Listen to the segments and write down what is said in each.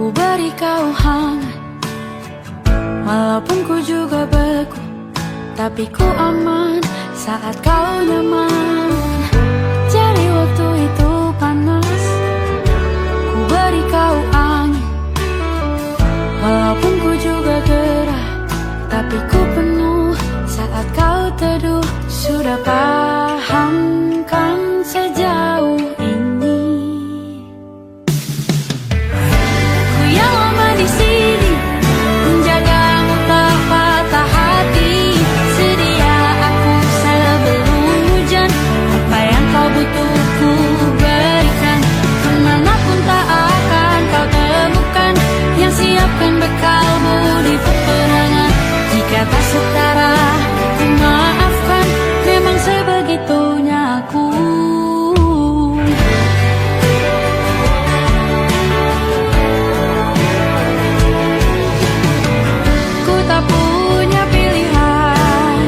Ku beri kau hangat, walaupun ku juga beku, tapi ku aman saat kau nyaman. Jadi waktu itu panas, ku beri kau angin, walaupun ku juga gerah, tapi ku penuh saat kau teduh. Sudah paham kan sejauh ini? Ku yang lama di sini menjagamu tak patah hati. Sedia aku sebelum hujan, apa yang kau butuh ku berikan. Kemanapun tak akan kau temukan yang siapkan bekalmu di peperangan. Jika tak setara ku maafkan, memang sebegitunya aku. Ku tak punya pilihan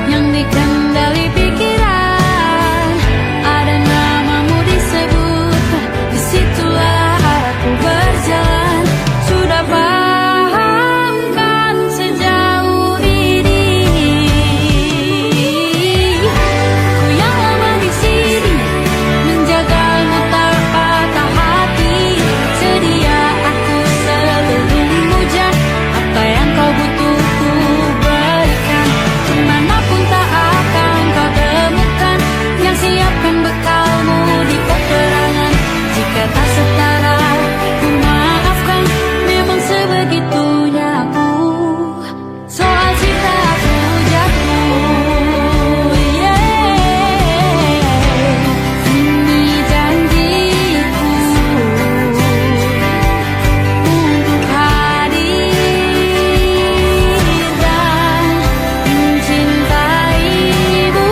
yang dikendali pikiran. Ada namamu disebut, disitulah arahku berjalan. Sudah paham kan sejauh ini? Ku yang lama di sini menjagamu tak patah hati. Sedia aku sebelum hujan, apa yang kau butuh ku berikan. Kemanapun tak akan kau temukan yang siapkan bekalmu di peperangan. Jika tak setara ku maafkan, memang sebegitunya aku. Soal cinta aku jatuh, ini janjiku untuk hadir dan mencintaimu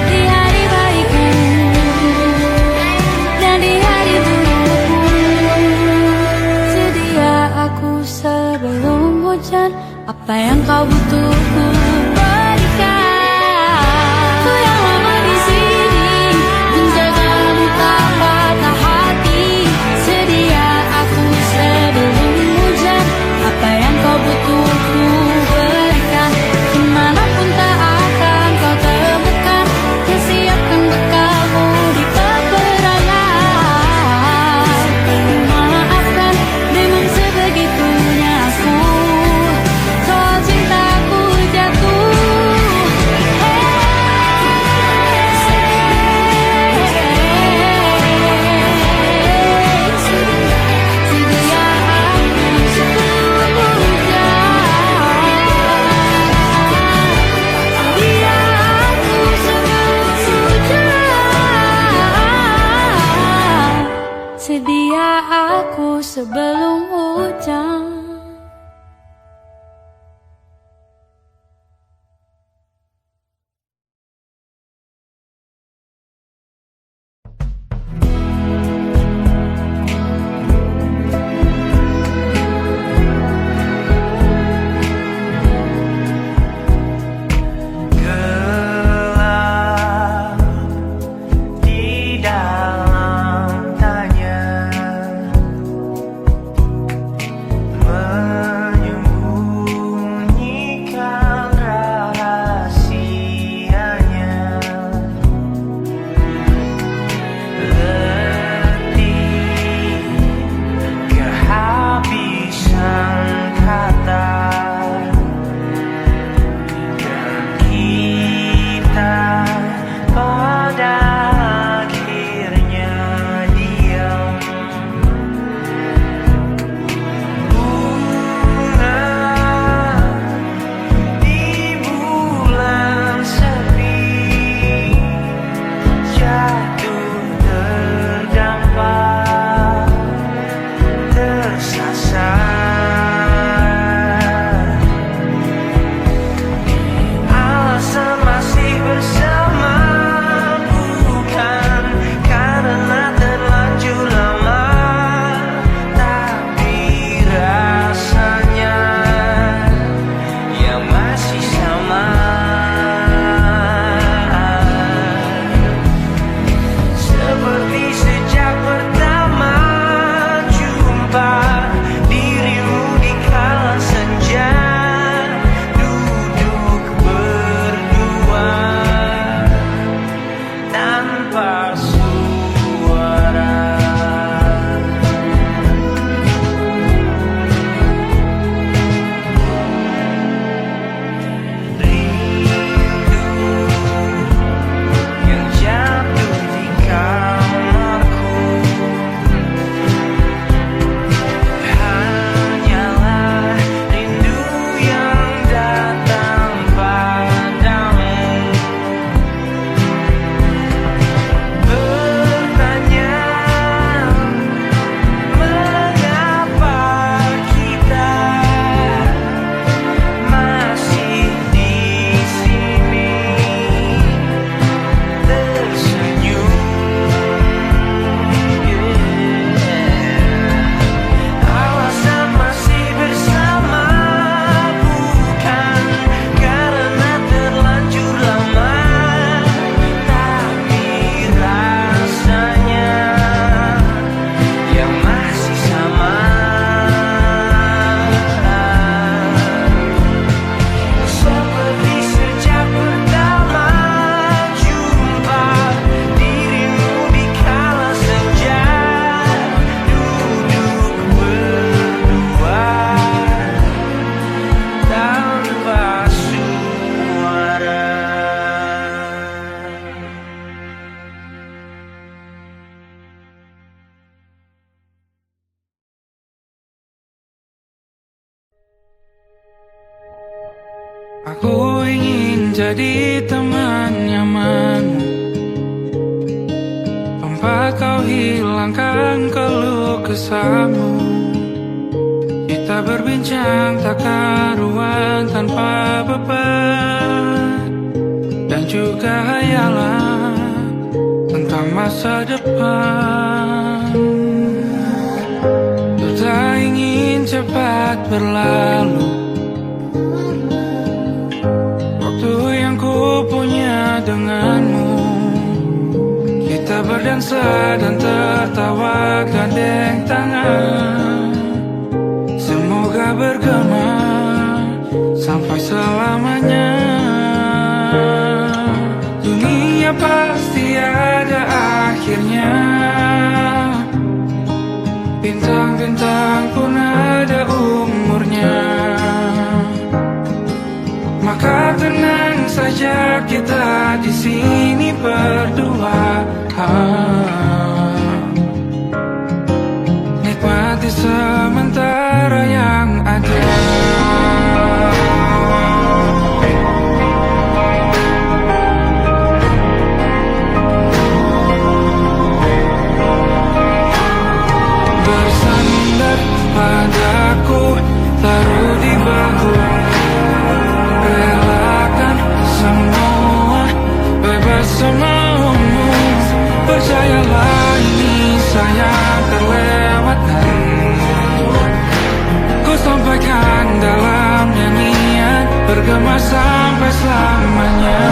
di hari baikku dan di hari burukku. Sedia aku sebelum hujan, apa yang kau butuh ku berikan. Ku yang lama di sini menjagamu tak patah hati. Sedia aku sebelum hujan, apa yang kau butuh ku berikan. Kemanapun tak akan kau temukan yang siapkan bekalmu di peperangan. Maafkan, memang sebegitunya aku. Soal cintaku jatuh, sedia aku sebelum hujan. Sedia aku sebelum hujan. Sedia aku sebelum hujan. Gelap di dalam tanya, tanpa suara. Aku ingin jadi teman nyamanmu, tempat kau hilangkan keluh kesahmu. Kita berbincang tak karuan tanpa beban, dan juga hayalan tentang masa depan. Ku tak ingin cepat berlalu punya denganmu. Kita berdansa dan tertawa gandeng tangan. Semoga bergema sampai selamanya. Dunia pasti ada akhirnya, bintang-bintang pun ada umurnya. Maka tenang saja kita di sini berdua, nikmati sementara yang ada. Bersandar padaku, taruh di bahu, relakan semua, bebas semaumu. Percayalah ini sayang terlewatkan. Ku sampaikan dalam nyanyian, bergema sampai selamanya.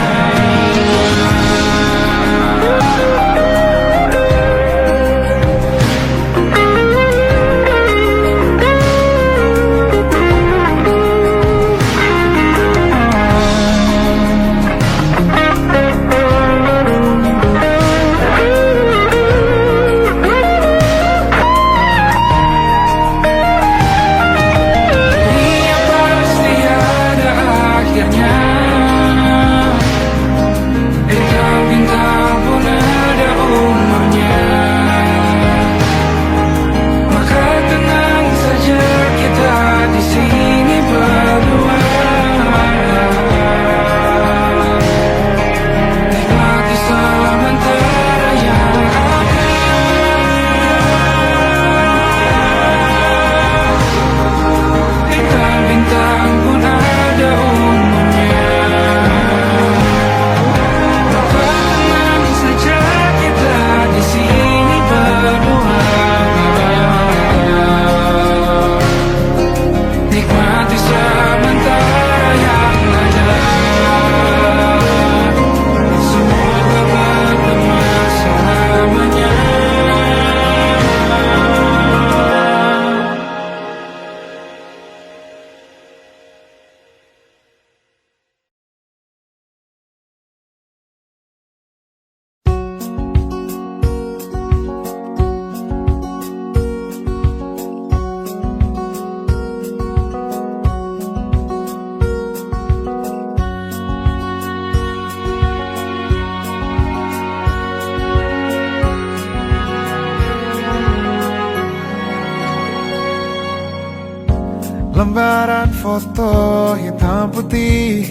Lembaran foto hitam putih.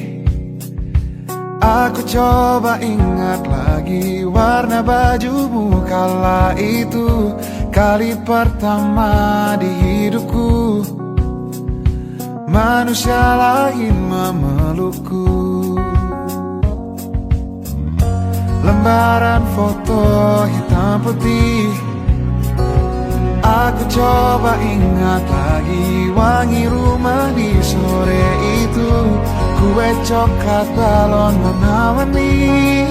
Aku coba ingat lagi warna bajumu kala itu, kali pertama di hidupku manusia lain memelukku. Lembaran foto hitam putih. Aku coba ingat lagi wangi rumah di sore itu, kue coklat balon warna-warni,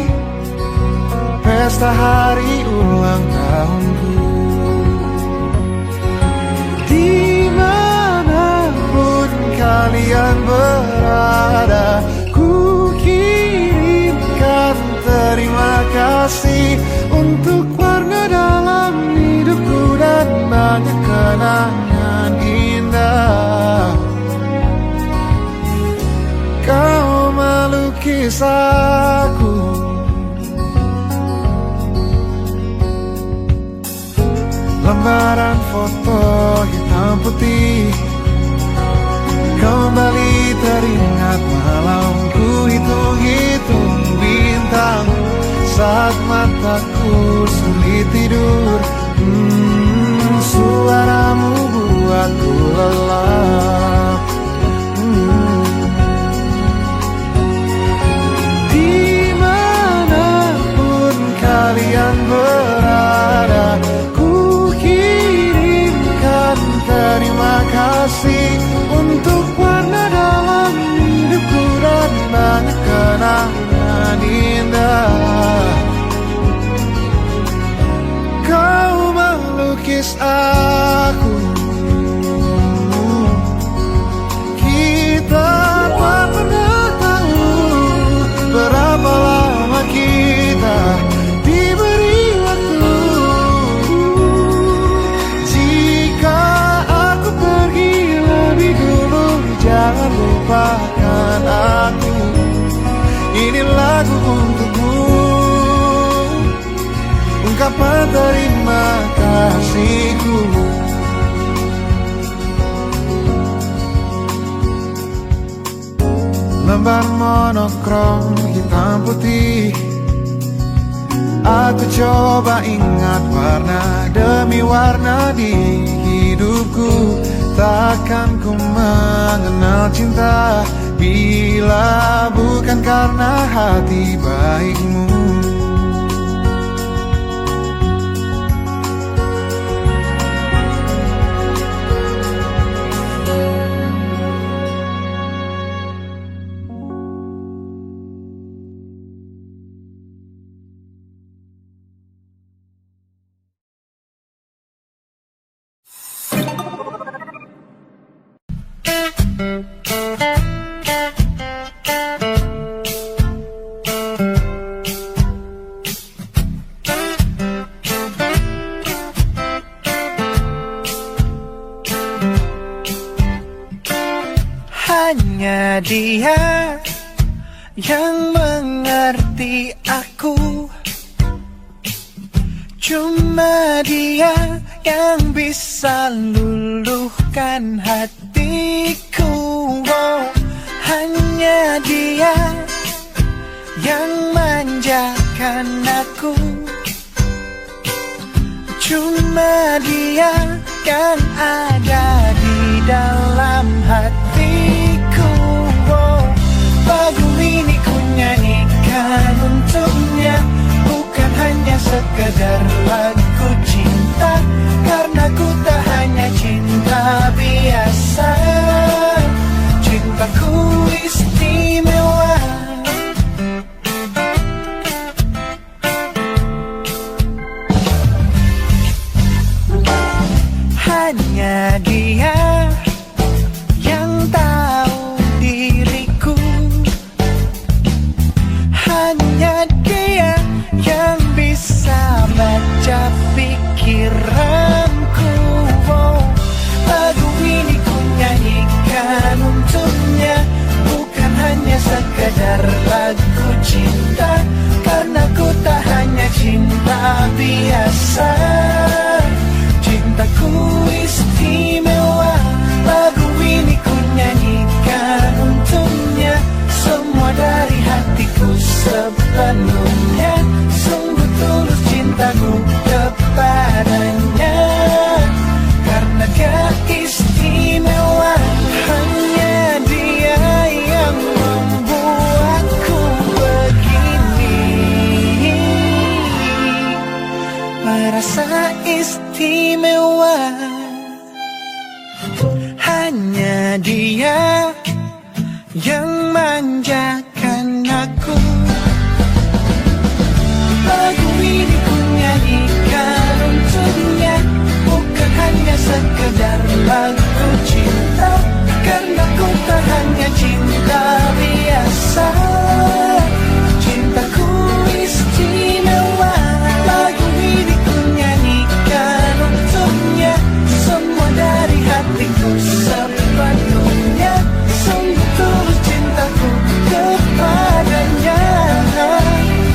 pesta hari ulang tahunku. Dimanapun kalian berada, ku kirimkan terima kasih untuk warna dalam hidupku dan banyak kenangan indah. Kau melukis aku, lembaran foto hitam putih. Kembali teringat malamku hitung-hitung bintang saat mataku sulit tidur. Suaramu buatku lelap. Dimanapun kalian berada, ku kirimkan terima kasih untuk warna dalam hidupku dan banyak kenangan indah. Kau melukis aku, kita tak pernah tahu berapa lama kita diberi waktu. Jika aku pergi lebih dulu, jangan lupakan aku. Ini lagu untukmu, ungkapan terima kasihku. Lembar monokrom hitam putih. Aku coba ingat warna demi warna di hidupku. Takkan ku mengenal cinta bila bukan karena hati baikmu. Hanya dia yang mengerti aku, cuma dia yang bisa luluhkan hatiku. Oh, hanya dia yang manjakan aku, cuma dia yang ada di dalam hatiku. Oh, lagu ini ku nyanyikan untuknya, bukan hanya sekedar lagu cinta, karena ku tak hanya cinta biasa, cintaku istimewa. Hanya dia yang tahu diriku, hanya dia yang bisa baca pikiranku. Oh, lagu ini ku nyanyikan untuknya, bukan hanya sekedar lagu cinta, karena ku tak hanya cinta biasa, cintaku istimewa. Lagu ini ku sepenuhnya. Sungguh tulus cintaku kepadanya, karena keistimewaan hanya dia yang membuatku begini, merasa istimewa. Hanya dia yang manjakan aku. Lagu ini ku nyanyikan untuknya, bukan hanya sekedar lagu cinta, karena ku tak hanya cinta biasa. Cintaku istimewa. Lagu ini ku nyanyikan untuknya, semua dari hatiku sepenuhnya. Sungguh tulus cintaku kepadanya,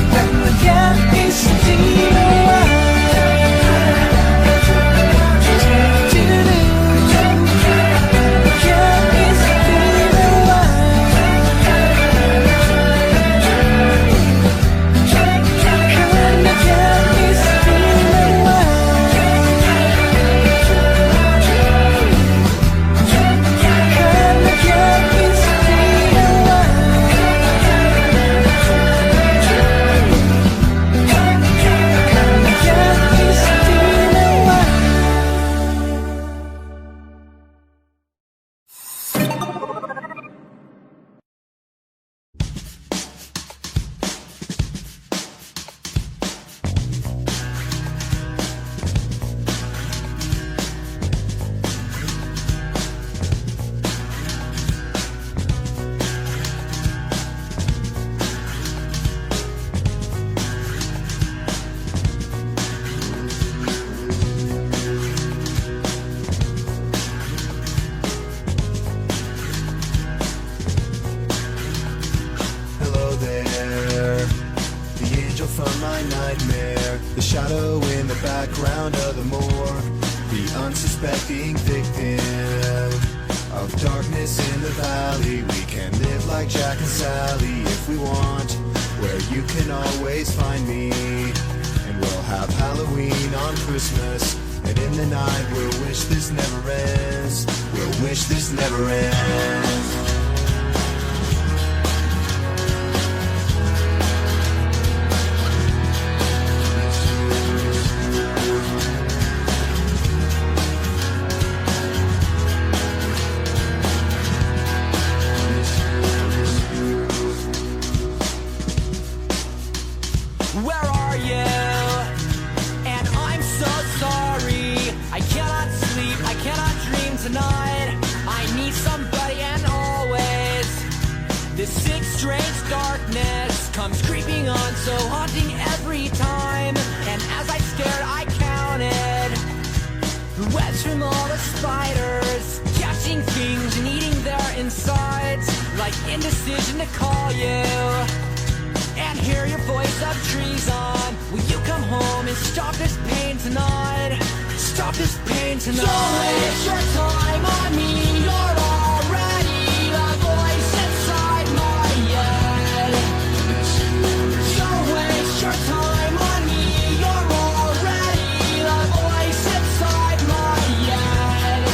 karena dia istimewa. From my nightmare, the shadow in the background of the morgue, the unsuspecting victim of darkness in the valley. We can live like Jack and Sally if we want, where you can always find me. And we'll have Halloween on Christmas, and in the night we'll wish this never ends. We'll wish this never ends. Where are you? And I'm so sorry. I cannot sleep, I cannot dream tonight. I need somebody and always. This sick, strange darkness comes creeping on, so haunting every time. And as I stared, I counted the webs from all the spiders, catching things and eating their insides, like indecision to call you and hear your voice of treason. Will you come home and stop this pain tonight? Stop this pain tonight. Don't waste your time on me. You're already the voice inside my head. Don't waste your time on me. You're already the voice inside my head.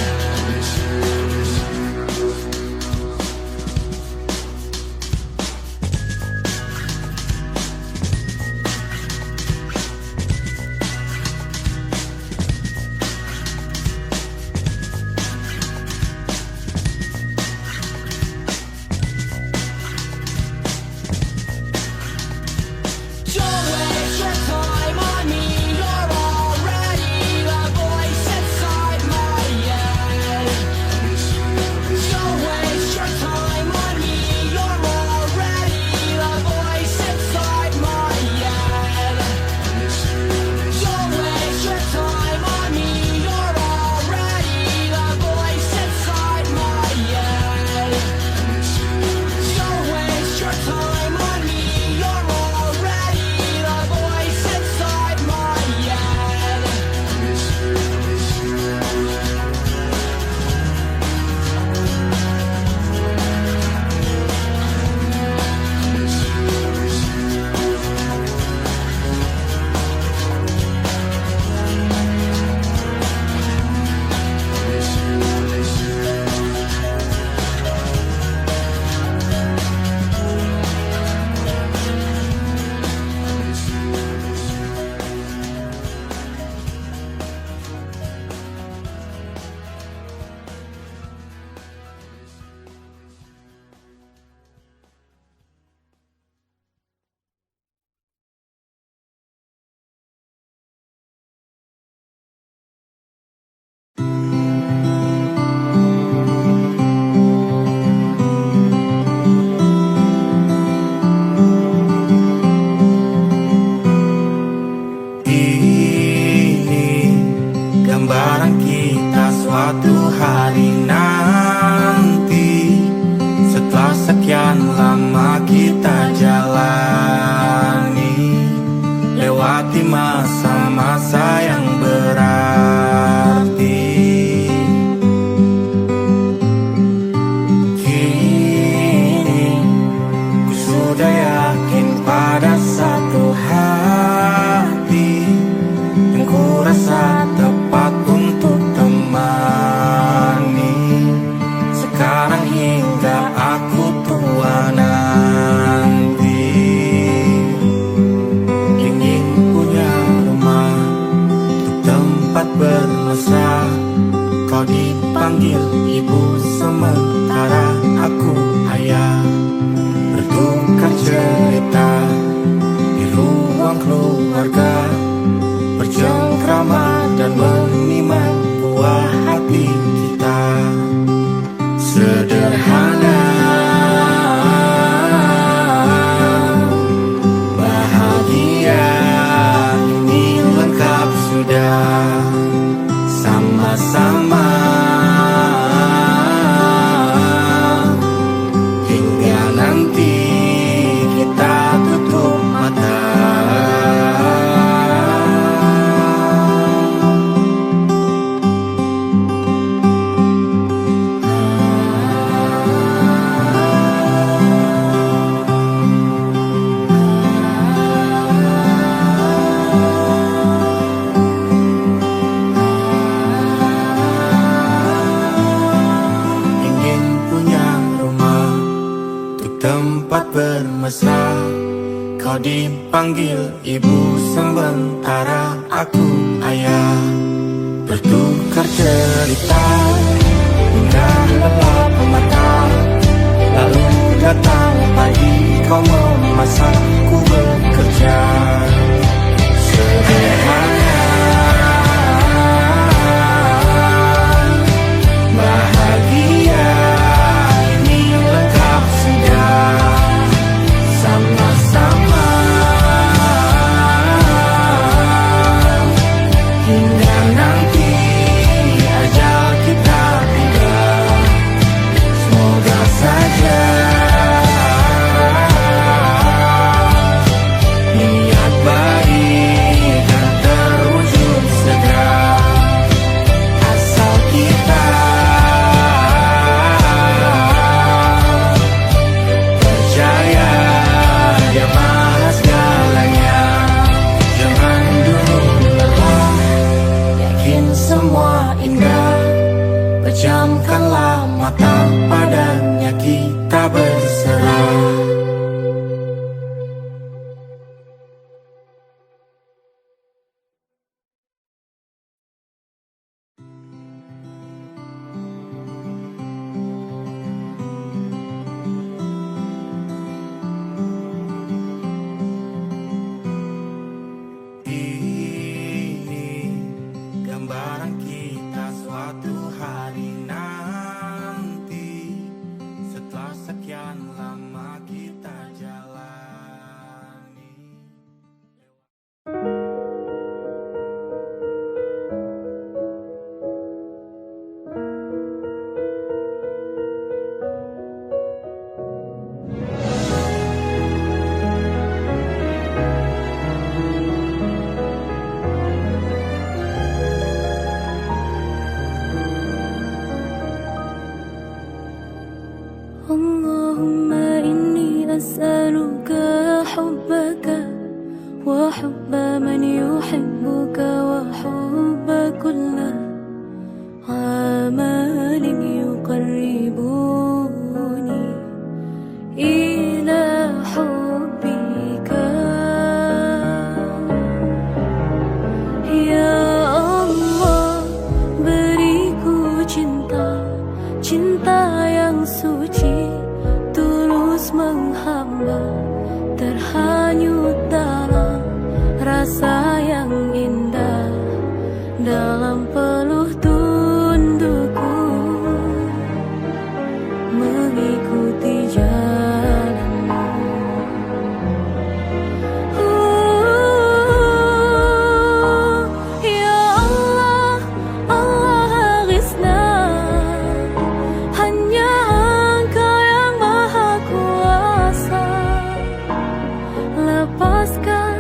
masa-masa yang berarti. Kini ku sudah yakin pada satu hati yang ku rasa tepat untuk temani. Sekarang hingga aku tua nanti, ingin punya rumah untuk tempat bermesra. Kau dipanggil ibu sementara aku ayah, bertukar cerita di ruang keluarga, bercengkrama dan menimang buah hati kita. Sederhana, bahagia, ini lengkap sudah. Sama-sama hingga nanti kita tutup mata. Ingin punya rumah untuk tempat bermesra. Kau dipanggil ibu sementara aku ayah, bertukar cerita hingga lelap mata. Lalu datang pagi, kau memasak, ku bekerja. Sederhana, bahagia, ini lengkap sudah. Sama-sama hingga nanti ajal kita tiba. Semoga saja niat baik dan terwujud segera, asal kita percaya Dia maha segalanya. Jangan dulu lelah, yakin semua indah. Pejamkanlah mata, padanya kita berserah. Ini gambaran kita suatu hari nanti, setelah sekian lama kita jalani. Allahumma inni as'aluka hubbaka wa hubba man yuhibbuka wa hubba kulla amalin yuqarribuni ila hubbika. Ya Allah, beriku cinta, cinta yang suci, tulus menghamba, terhanyut dalam rasa yang indah, dalam peluh tundukku mengikuti jalanmu. Ya Allah, Allah aghithna, hanya Engkau yang maha kuasa. Lepaskan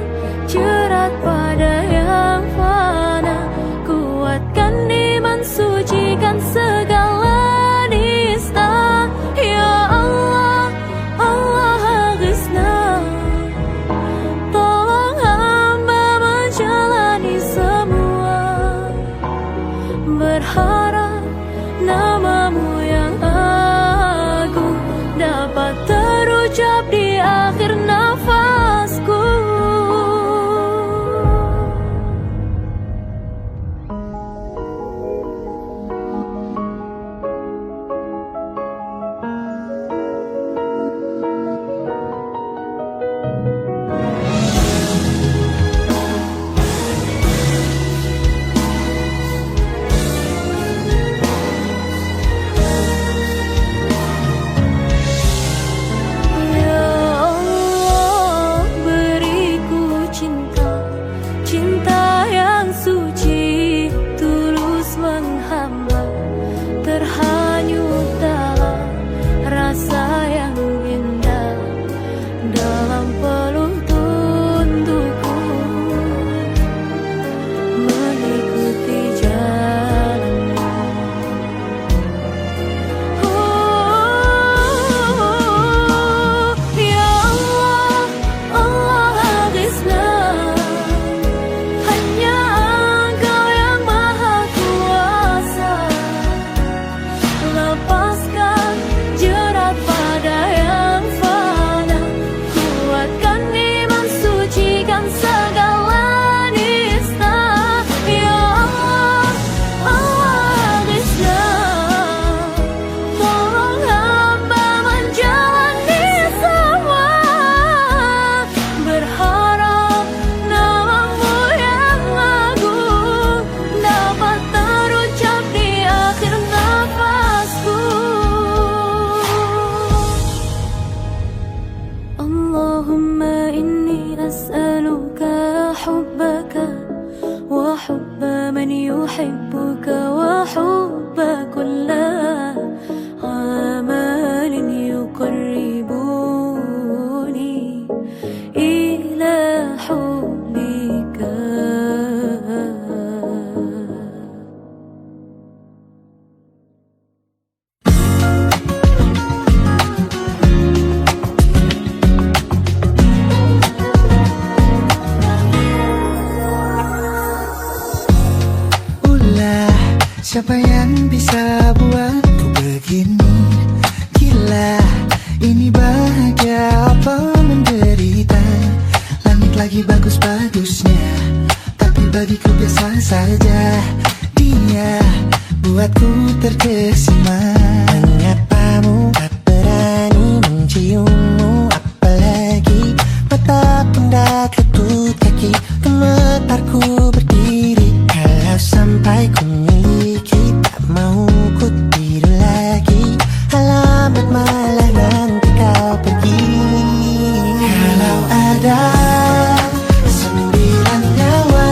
jerat pada yang berharap namamu yang agung dapat terucap di akhir nafasku. Cinta yang suci, tulus menghamba, terhanyut dalam rasa yang indah, dalam peluk tundukku, mengikuti jalanmu. Ya Allah, Allah habislah. Lepaskan jerat pada yang fana, kuatkan iman, sucikan segala nista. Ya Allah, Allah habislah. Tolong hamba menjalani semua, berharap namamu yang agung dapat terucap di akhir nafasku. Allahumma inni as'aluka hubbaka wa hubba man yuhibbuka wa hubba kulla amalin yuqarribuni ila hubbika. Siapa yang bisa buatku begini? Gila, ini bahagia apa menderita? Langit lagi bagus-bagusnya, tapi bagiku biasa saja. Dia buatku terkesima. Menyapamu, tak berani menciummu, apalagi mata pundak lutut kaki, gemetarku berdiri. Kalau sampai ku miliki, tak mau ku tidur lagi. Alamat malah nanti kau pergi. Kalau ada 9 nyawa,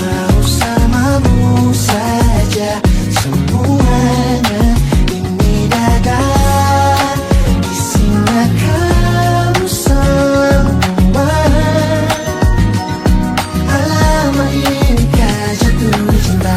mau samamu saja semuanya. Ini dada, isinya kamu semua. Alamat ini jatuh cinta.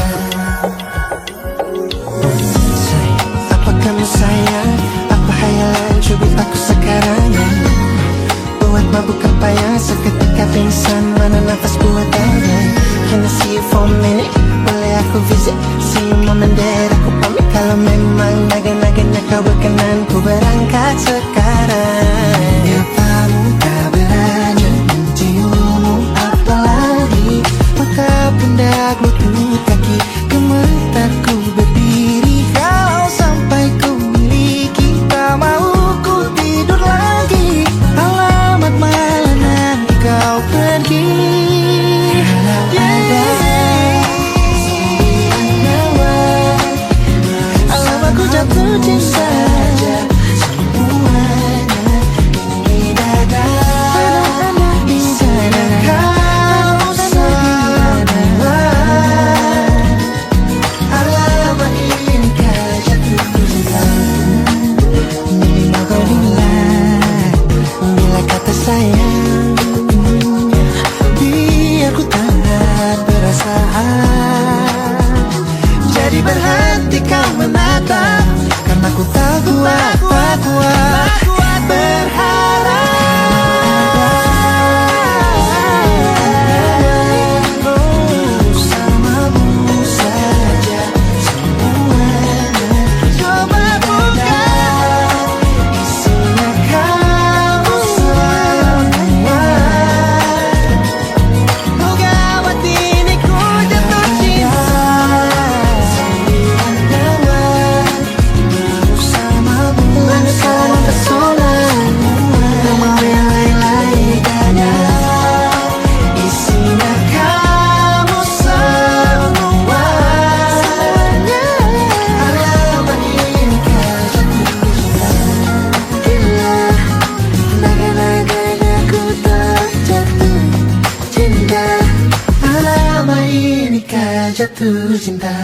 jatuh cinta.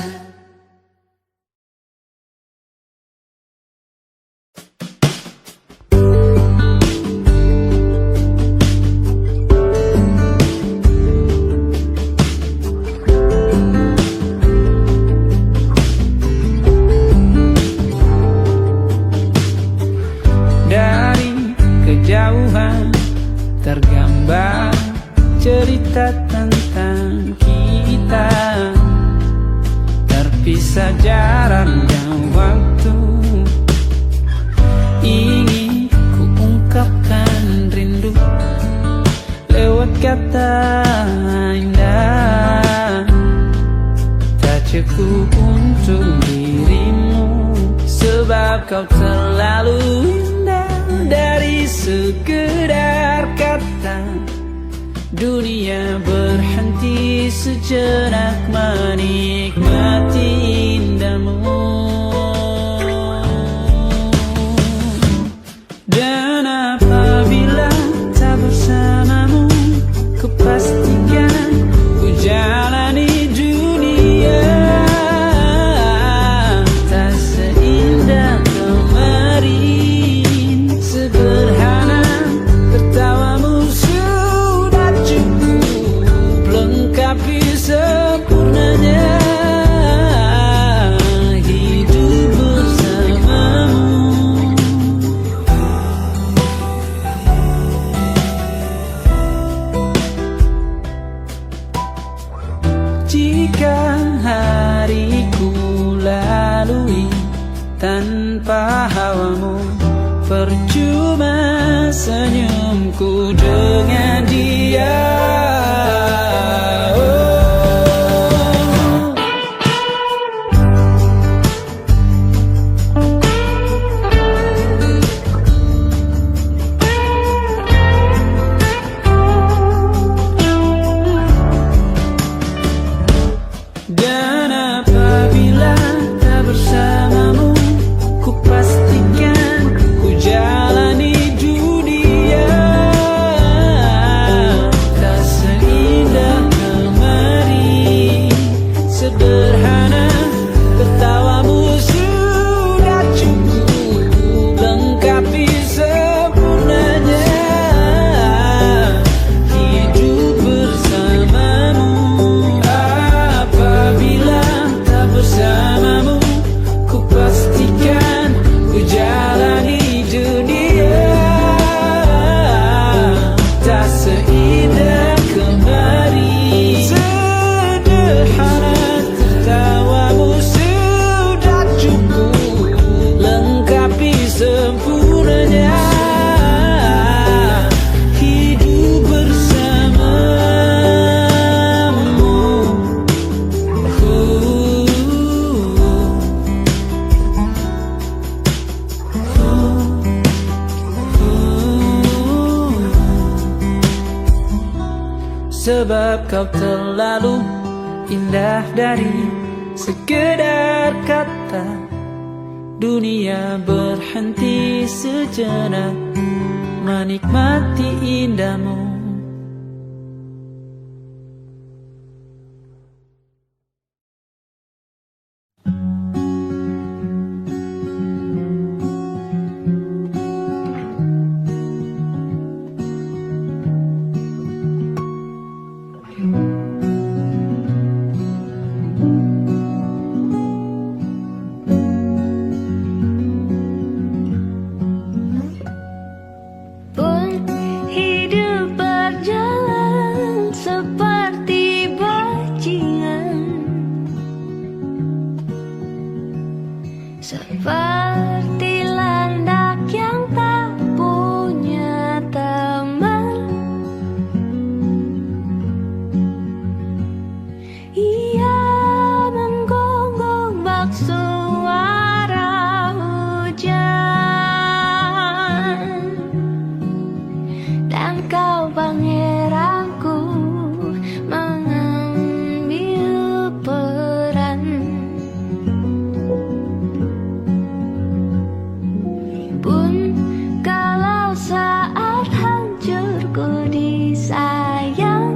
Dari kejauhan tergambar cerita tentang kita, terpisah jarak dan waktu. Ingin ku ungkapkan rindu lewat kata indah, tak cukup untuk dirimu, sebab kau terlalu indah. Dari sekedar kata, dunia berhenti sejenak menikmati indahmu. Dan apabila tak bersamamu, ku pastikan ku jalani dunia tak seindah kemarin. Sederhana tertawamu sudah cukup lengkapi sempurnanya hidup bersamamu. Jika hariku lalui tanpa hawamu, percuma senyumku dengan dia. Dan apabila tak bersamamu, ku pastikan ku jalani dunia tak seindah kemarin. Sederhana tertawamu sudah cukup lengkapi sempurnanya hidup bersamamu. Apabila tak bersamamu, ku pastikan ku jalani dunia tak seindah kemarin. Sederhana tertawamu sudah cukup lengkapi sempurnanya hidup bersamamu. Sebab kau terlalu indah dari sekedar kata, dunia berhenti sejenak menikmati indahmu. Pun hidup berjalan seperti bajingan, seperti landak yang tak punya teman. Ia menggonggong bak suara hujan, dan kau pangeranku mengambil peran. Pun kalau saat hancurku disayang,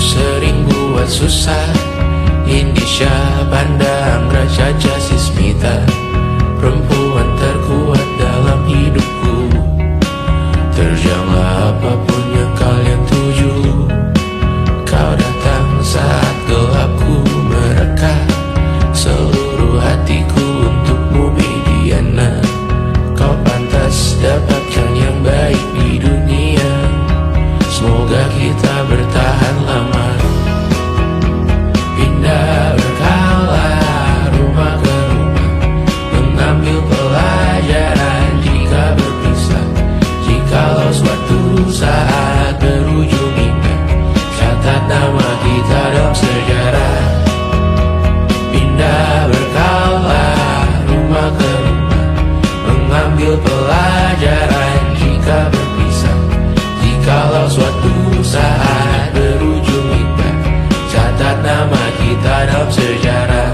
sering buat susah. Indonesia pandang Raja Jasismita, perempuan terkuat dalam hidupku. Terjanglah apapun yang kalian tuju. Kau datang saat gelapku mereka, seluruh hatiku untukmu Mediana. Kau pantas dapatkan yang baik di dunia. Semoga kita bertahan lama. Pindah berkala rumah ke rumah, mengambil pelajaran jika berpisah. Jikalau suatu saat berujung indah, catat nama kita dalam sejarah. Pindah berkala rumah ke rumah, mengambil pelajaran jika berpisah. Jikalau suatu saat berujung indah, catat nama kita dalam sejarah.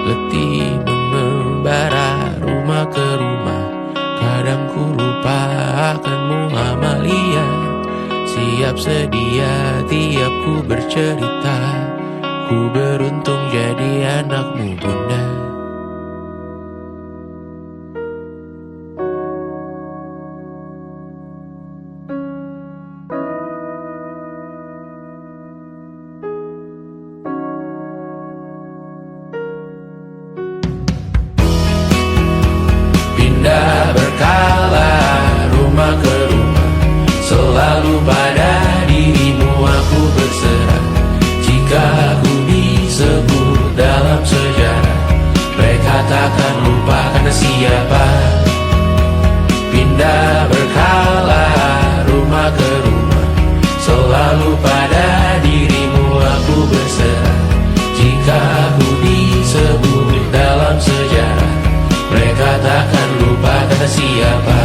Letih mengembara rumah ke rumah, kadang ku lupa akanmu Amalia. Siap sedia tiap ku bercerita, ku beruntung jadi anakmu bunda. Pindah berkala rumah ke rumah, selalu pada dirimu aku berserah. Jika aku disebut dalam sejarah, mereka takkan lupa karena siapa. Pindah berkala rumah ke rumah, selalu pada dirimu aku berserah. Jika aku disebut dalam sejarah, mereka takkan lupa kata siapa.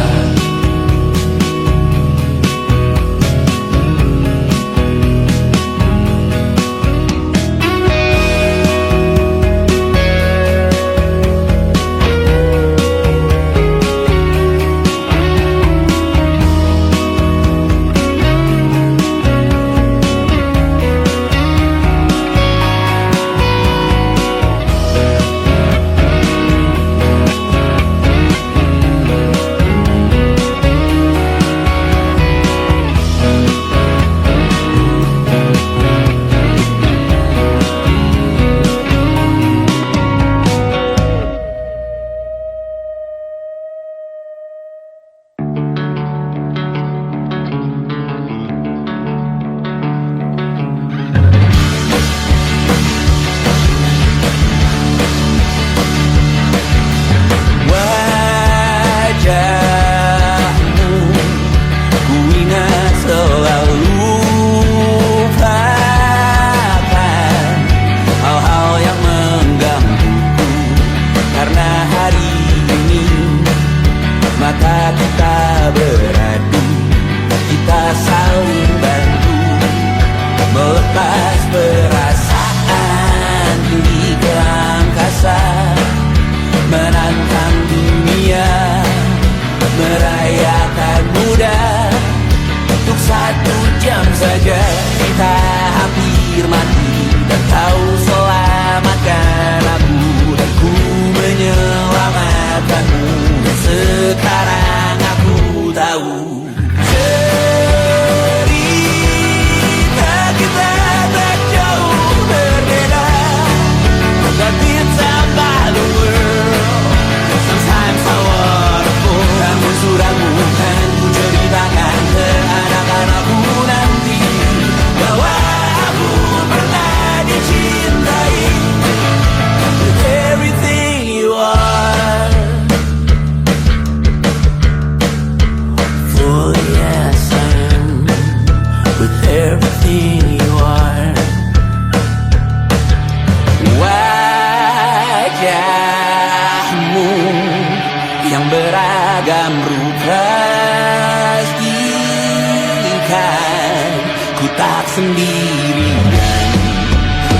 Sendirian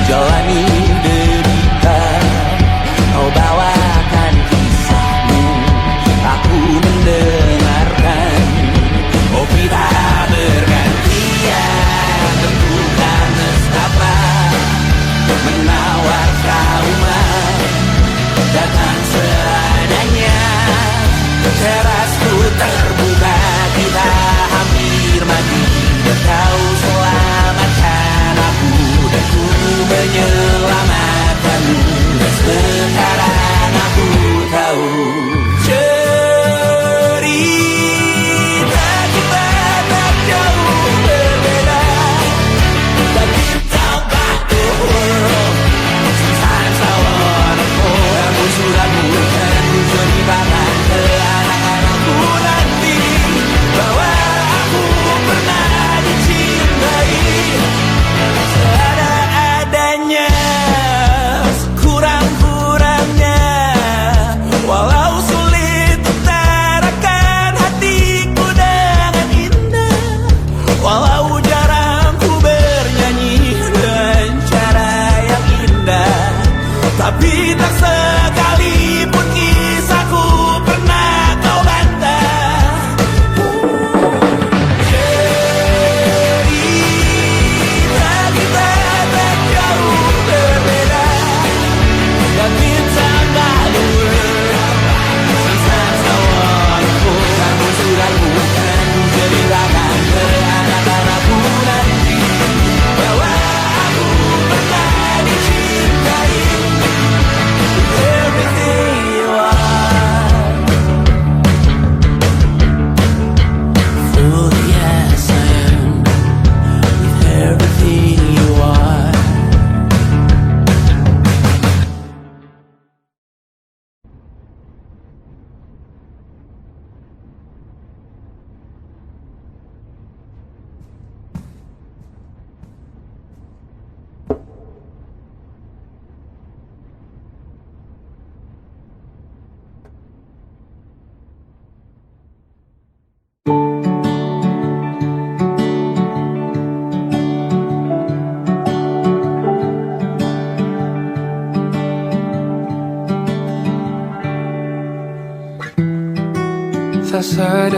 jalani derita, kau bawakan kisahmu, aku mendengarkan. Oh kita bergantian, tentu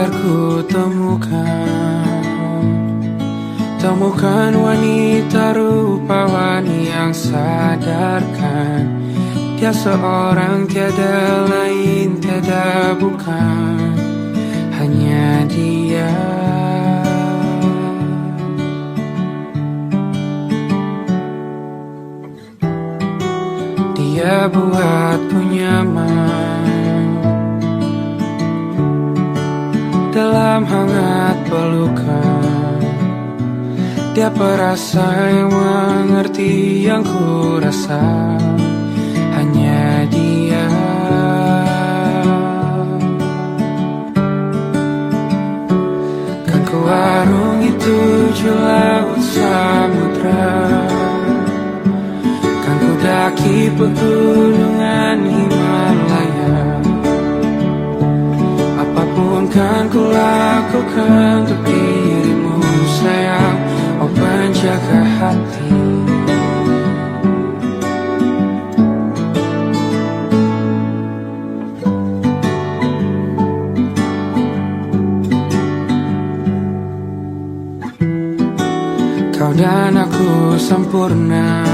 agar ku temukan wanita rupawan yang sadarkan dia seorang tiada lain, tiada bukan, hanya dia. Dia buatku nyaman dalam hangat pelukan. Dia perasa yang mengerti yang ku rasa, hanya dia. Kan ku arungi 7 laut samudra, kan ku daki pegunungan Himalaya. Apapun kan ku lakukan untuk dirimu sayang, oh penjaga hati. Kau dan aku sempurna,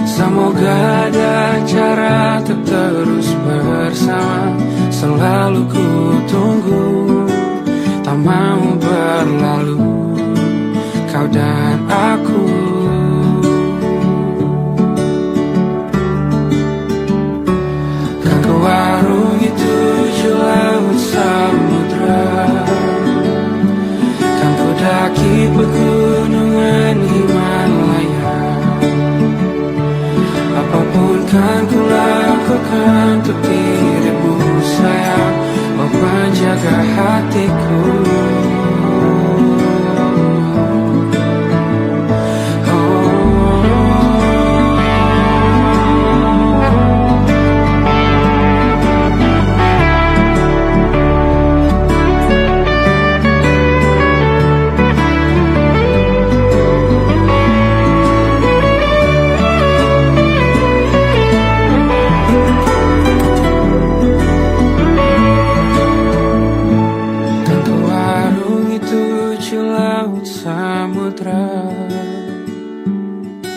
semoga ada cara untuk terus bersama. Selalu ku tunggu, tak mau berlalu, kau dan aku. Kan ku arungi 7 laut samudra, kan ku daki pegunungan Himalaya. Apapun kan ku lakukan untuk dirimu sayang, oh penjaga hatiku.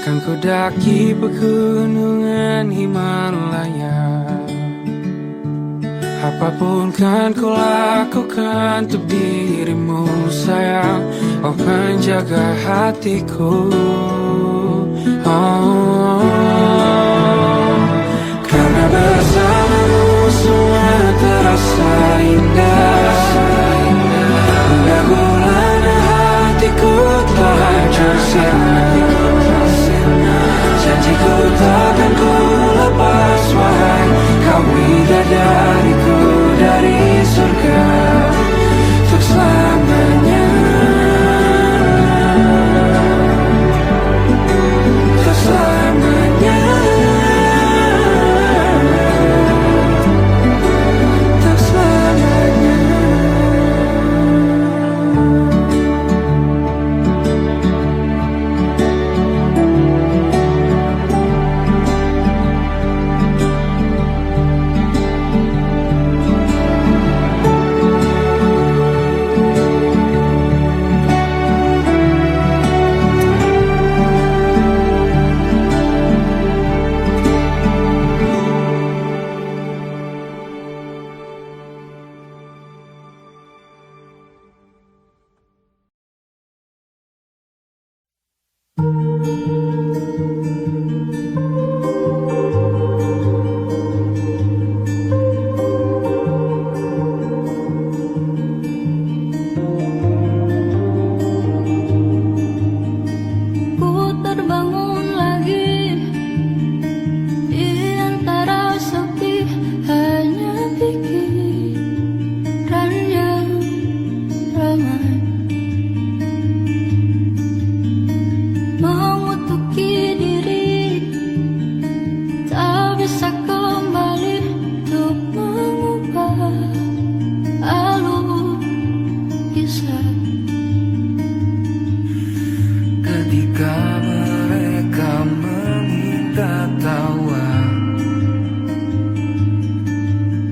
Kan ku daki pegunungan Himalaya. Apapun kan ku lakukan untuk dirimu sayang, oh penjaga hatiku. Oh, karena bersamamu semua terasa indah. Hingga gulana hatiku telah hancur sirna. Janjiku takkan ku lepas wahai kau bidadariku dari surga untuk selamanya, untuk selamanya, untuk selamanya.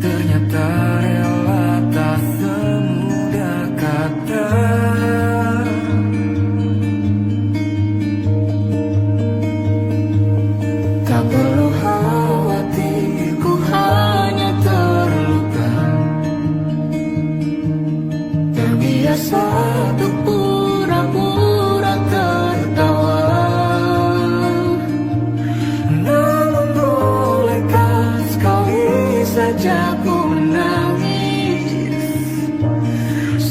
Ternyata rela tak Tak perlu khawatir, ku hanya terluka. Terbiasa untuk pura-pura tertawa. Namun bolehkah sekali saja ku menangis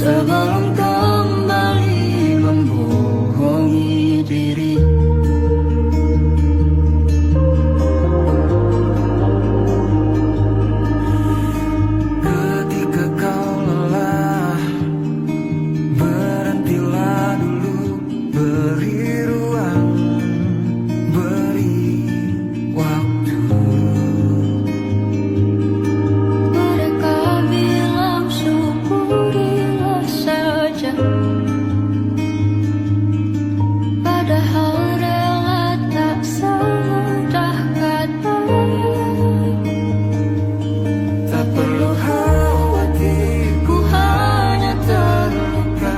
sebelum kembali membohongi diri. Ketika kau lelah, berhentilah dulu, beri ruang, beri waktu. Mereka bilang syukurilah saja, padahal rela tak semudah katanya. Tak perlu khawatir, ku hanya terluka.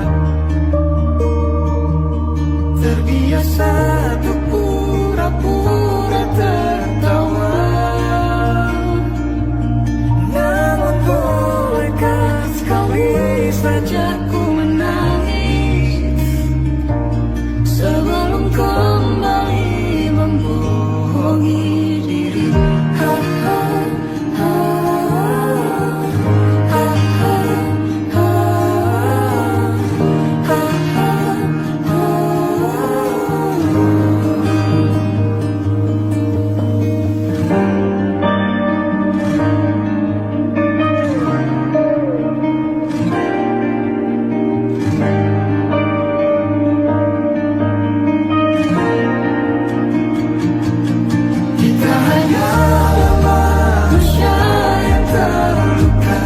Terbiasa untuk pura-pura tertawa. Namun bolehkah sekali saja ku menangis sebelum kembali membohongi diri. Ha, ha, ha, ha, ha, ha, ha, ha, ha. Kita hanyalah manusia yang terluka,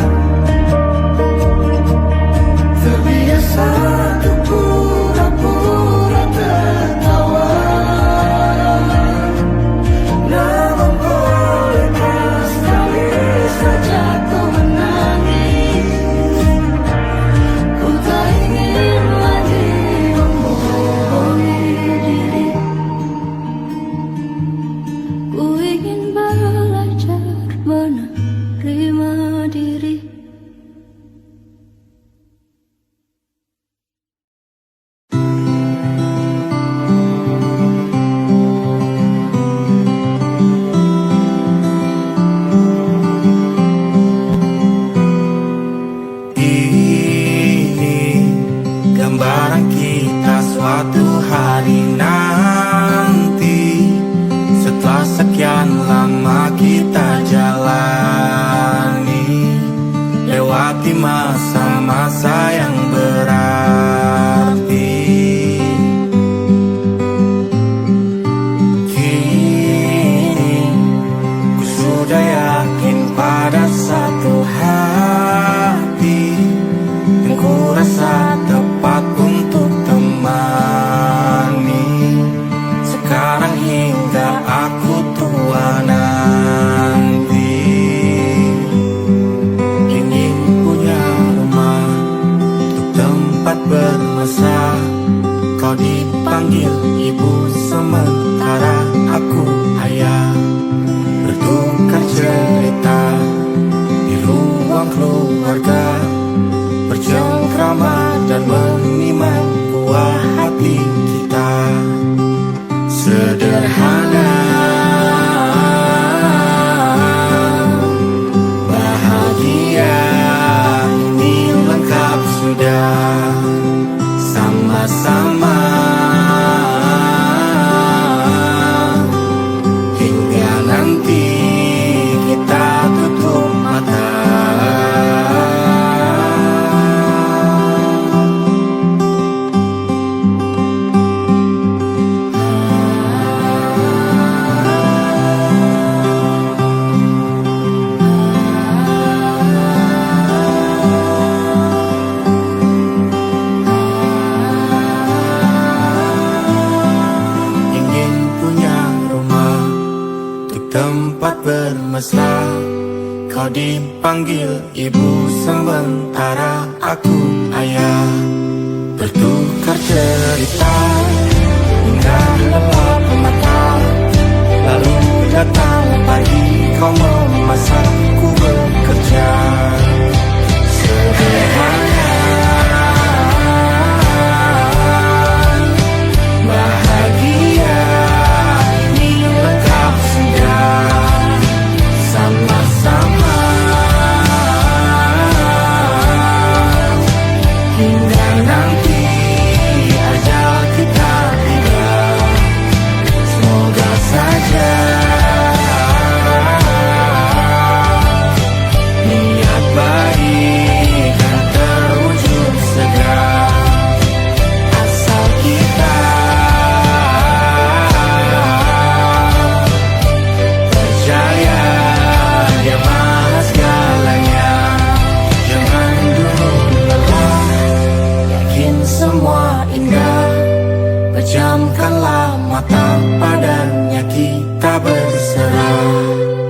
terbiasa untuk pura-pura tertawa. Namun bolehkah sekali saja ku menangis. Ku tak ingin lagi membohongi diri. Ku ingin belajar menerima diri. Ini gambaran kita suatu hari nanti, setelah sekian lama kita jalani, lewati masa-masa yang berarti. Kini ku sudah yakin pada satu hati yang ku rasa tepat untuk temani. Sekarang hingga aku tua nanti, ingin punya rumah untuk tempat bermesra. Kau dipanggil ibu sementara aku ayah, bertukar cerita di ruang keluarga, bercengkrama dan menimang buah hati kita. Sederhana, bahagia, ini lengkap sudah. Sama-sama hingga nanti kita tutup mata. Tempat bermesra, kau dipanggil ibu sementara aku ayah, Bertukar cerita hingga lelap mata. Lalu datang pagi, kau memasakku bekerja. Sederhana, bahagia ini lengkap sudah sama-sama. Hingga nanti ajal kita tiba, semoga saja niat baik kan terwujud segera, asal kita percaya Dia maha segalanya. Jangan dulu lelah, yakin semua indah. Pejamkanlah mata, padanya kita berserah.